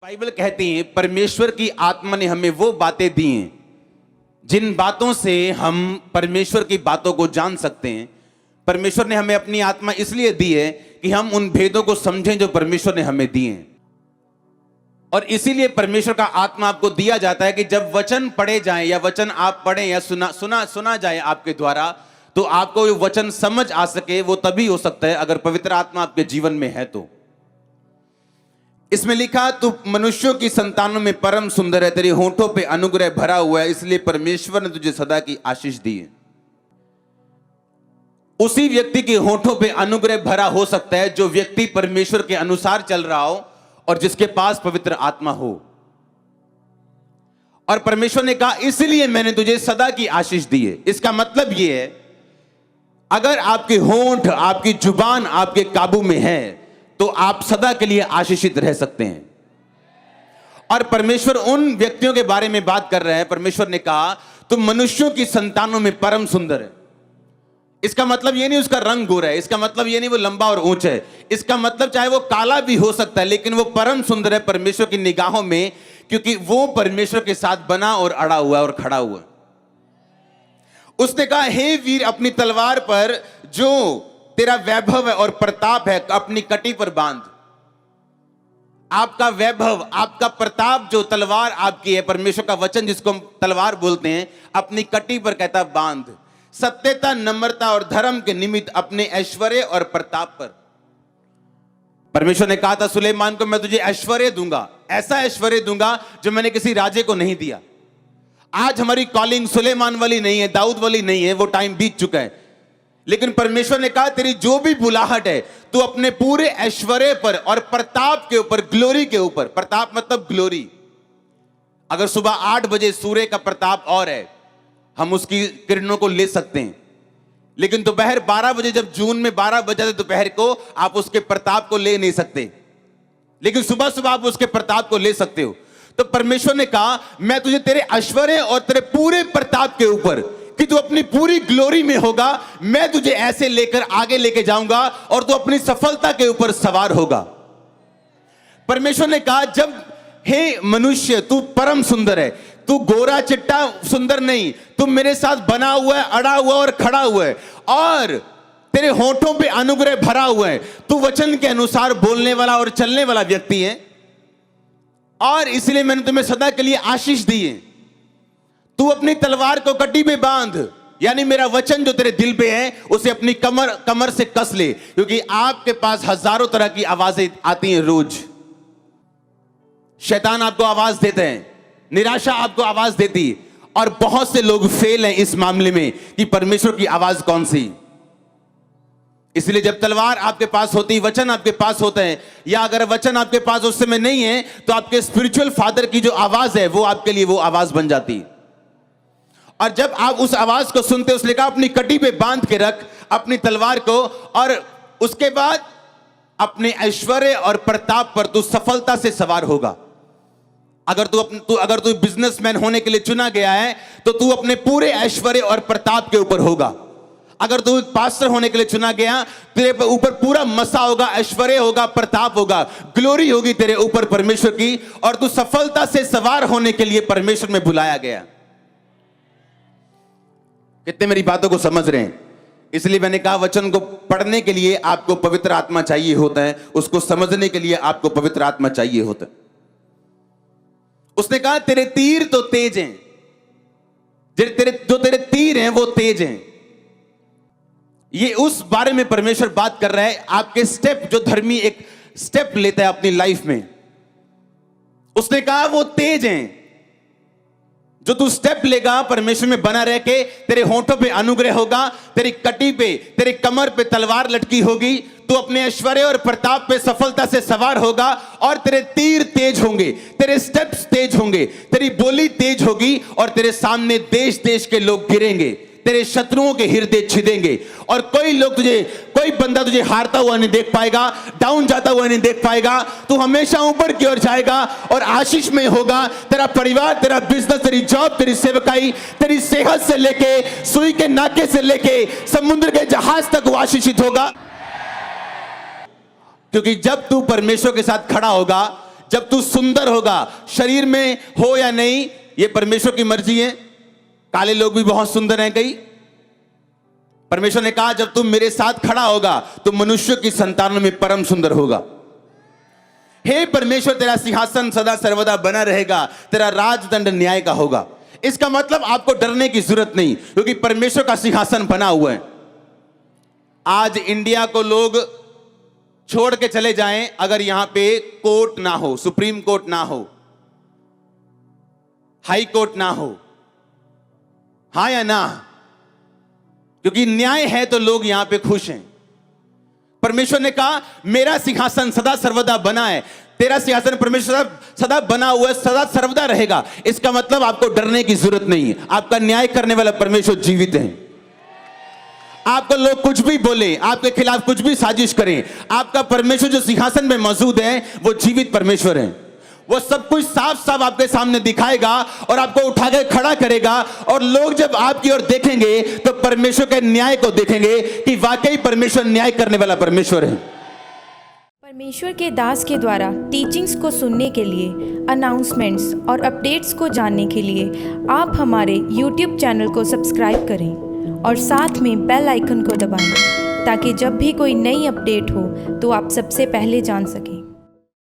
Bible कहती है परमेश्वर की आत्मा ने हमें वो बातें दी हैं जिन बातों से हम परमेश्वर की बातों को जान सकते हैं। परमेश्वर ने हमें अपनी आत्मा इसलिए दी है कि हम उन भेदों को समझें जो परमेश्वर ने हमें दिए हैं। और इसीलिए परमेश्वर का आत्मा आपको दिया जाता है कि जब वचन पढ़े जाएं या वचन आप पढ़ें या सुना जाए आपके द्वारा, तो आपको वो वचन समझ आ सके। वो तभी हो सकता है अगर पवित्र आत्मा आपके जीवन में है। तो इसमें लिखा, तू मनुष्यों की संतानों में परम सुंदर है, तेरे होंठों पे अनुग्रह भरा हुआ है, इसलिए परमेश्वर ने तुझे सदा की आशीष दी है। उसी व्यक्ति के होंठों पे अनुग्रह भरा हो सकता है जो व्यक्ति परमेश्वर के अनुसार चल रहा हो और जिसके पास पवित्र आत्मा हो। और परमेश्वर ने कहा इसलिए मैंने तुझे सदा की आशीष दी है। इसका मतलब यह है, अगर आपके होंठ, आपकी जुबान आपके काबू में है तो आप सदा के लिए आशीषित रह सकते हैं। और परमेश्वर उन व्यक्तियों के बारे में बात कर रहे हैं। परमेश्वर ने कहा तुम मनुष्यों की संतानों में परम सुंदर है। इसका मतलब यह नहीं उसका रंग गोरा है, इसका मतलब यह नहीं वो लंबा और ऊंचा है, इसका मतलब चाहे वो काला भी हो सकता है लेकिन वो परम सुंदर है परमेश्वर की निगाहों में, क्योंकि वो परमेश्वर के साथ बना और अड़ा हुआ है और खड़ा हुआ है। उसने कहा हे वीर, अपनी तलवार पर जो तेरा वैभव है और प्रताप है अपनी कटी पर बांध। आपका वैभव, आपका प्रताप जो तलवार आपकी है, परमेश्वर का वचन जिसको हम तलवार बोलते हैं, अपनी कटी पर कहता बांध। सत्यता, नम्रता और धर्म के निमित्त अपने ऐश्वर्य और प्रताप पर। परमेश्वर ने कहा था सुलेमान को, मैं तुझे ऐश्वर्य दूंगा, ऐसा ऐश्वर्य दूंगा जो मैंने किसी राजे को नहीं दिया। आज हमारी कॉलिंग सुलेमान वाली नहीं है, दाऊद वाली नहीं है, वो टाइम बीत चुका है। लेकिन परमेश्वर ने कहा तेरी जो भी बुलाहट है तू अपने पूरे ऐश्वर्य पर और प्रताप के ऊपर, ग्लोरी के ऊपर, प्रताप मतलब ग्लोरी। अगर सुबह 8 बजे सूर्य का प्रताप और है, हम उसकी किरणों को ले सकते हैं, लेकिन दोपहर 12 बजे, जब जून में 12 बजे दोपहर को, आप उसके प्रताप को ले नहीं सकते, लेकिन सुबह सुबह आप उसके प्रताप को ले सकते हो। तो परमेश्वर ने कहा मैं तुझे तेरे ऐश्वर्य और तेरे पूरे प्रताप के ऊपर, कि तू अपनी पूरी ग्लोरी में होगा, मैं तुझे ऐसे लेकर आगे लेके जाऊंगा और तू अपनी सफलता के ऊपर सवार होगा। परमेश्वर ने कहा जब हे मनुष्य तू परम सुंदर है, तू गोरा चिट्टा सुंदर नहीं, तू मेरे साथ बना हुआ है, अड़ा हुआ और खड़ा हुआ है, और तेरे होंठों पे अनुग्रह भरा हुआ है, तू वचन के अनुसार बोलने वाला और चलने वाला व्यक्ति है, और इसलिए मैंने तुम्हें सदा के लिए आशीष दी है। तू अपनी तलवार को कटी पे बांध, यानी मेरा वचन जो तेरे दिल पे है उसे अपनी कमर से कस ले, क्योंकि आपके पास हजारों तरह की आवाजें आती हैं रोज। शैतान आपको आवाज देते हैं, निराशा आपको आवाज देती, और बहुत से लोग फेल हैं इस मामले में कि परमेश्वर की आवाज कौन सी। इसलिए जब तलवार आपके पास होती, वचन आपके पास होते हैं, या अगर वचन आपके पास उस समय नहीं है तो आपके स्पिरिचुअल फादर की जो आवाज है वो आपके लिए वो आवाज बन जाती। और जब आप उस आवाज को सुनते, उसने कहा अपनी कटी पे बांध के रख अपनी तलवार को, और उसके बाद अपने ऐश्वर्य और प्रताप पर तू सफलता से सवार होगा। अगर तू बिजनेसमैन होने के लिए चुना गया है तो तू अपने पूरे ऐश्वर्य और प्रताप के ऊपर होगा। अगर तू पास्टर होने के लिए चुना गया, तेरे ऊपर पूरा मसा होगा, ऐश्वर्य होगा, प्रताप होगा, ग्लोरी होगी तेरे ऊपर परमेश्वर की, और तू सफलता से सवार होने के लिए परमेश्वर में बुलाया गया। कितने मेरी बातों को समझ रहे हैं? इसलिए मैंने कहा वचन को पढ़ने के लिए आपको पवित्र आत्मा चाहिए होता है, उसको समझने के लिए आपको पवित्र आत्मा चाहिए होता है। उसने कहा तेरे तीर तो तेज हैं, जो तेरे तीर हैं वो तेज हैं। ये उस बारे में परमेश्वर बात कर रहा है, आपके स्टेप, जो धर्मी एक स्टेप लेता है अपनी लाइफ में, उसने कहा वो तेज हैं। जो तू स्टेप लेगा परमेश्वर में बना रह के, तेरे होंठों पे अनुग्रह होगा, तेरी कटी पे, तेरी कमर पे तलवार लटकी होगी, तू अपने ऐश्वर्य और प्रताप पे सफलता से सवार होगा, और तेरे तीर तेज होंगे, तेरे स्टेप्स तेज होंगे, तेरी बोली तेज होगी, और तेरे सामने देश देश के लोग गिरेंगे, तेरे शत्रुओं के हृदय छिदेंगे, और कोई बंदा तुझे हारता हुआ नहीं देख पाएगा, डाउन जाता हुआ नहीं देख पाएगा। तू हमेशा ऊपर की ओर जाएगा और आशीष में होगा। तेरा परिवार, तेरा बिजनेस, तेरी जॉब, तेरी सेवकाई, तेरी सेहत से लेके सुई के नाके से लेके समुद्र के जहाज तक वो आशीषित होगा। क्योंकि जब तू परमेश्वर के साथ खड़ा होगा, जब तू सुंदर होगा, शरीर में हो या नहीं ये परमेश्वर की मर्जी है। काले लोग भी बहुत सुंदर हैं कई। परमेश्वर ने कहा जब तुम मेरे साथ खड़ा होगा तो मनुष्य की संतानों में परम सुंदर होगा। हे परमेश्वर, तेरा सिंहासन सदा सर्वदा बना रहेगा, तेरा राजदंड न्याय का होगा। इसका मतलब आपको डरने की जरूरत नहीं, क्योंकि परमेश्वर का सिंहासन बना हुआ है। आज इंडिया को लोग छोड़ के चले जाएं, अगर यहां पे कोर्ट ना हो, सुप्रीम कोर्ट ना हो, हाई कोर्ट ना हो, हां या ना? क्योंकि न्याय है तो लोग यहां पे खुश हैं। परमेश्वर ने कहा मेरा सिंहासन सदा सर्वदा बना है, तेरा सिंहासन परमेश्वर सदा बना हुआ है, सदा सर्वदा रहेगा। इसका मतलब आपको डरने की जरूरत नहीं है। आपका न्याय करने वाला परमेश्वर जीवित है। आपको लोग कुछ भी बोले, आपके खिलाफ कुछ भी साजिश करें, आपका परमेश्वर जो सिंहासन में मौजूद है वो जीवित परमेश्वर है। वो सब कुछ साफ साफ आपके सामने दिखाएगा और आपको उठा के खड़ा करेगा। और लोग जब आपकी ओर देखेंगे तो परमेश्वर के न्याय को देखेंगे कि वाकई परमेश्वर न्याय करने वाला परमेश्वर है। परमेश्वर के दास के द्वारा टीचिंग्स को सुनने के लिए, अनाउंसमेंट्स और अपडेट्स को जानने के लिए आप हमारे YouTube चैनल को सब्सक्राइब करें और साथ में बेल आइकन को दबाएं, ताकि जब भी कोई नई अपडेट हो तो आप सबसे पहले जान सकें।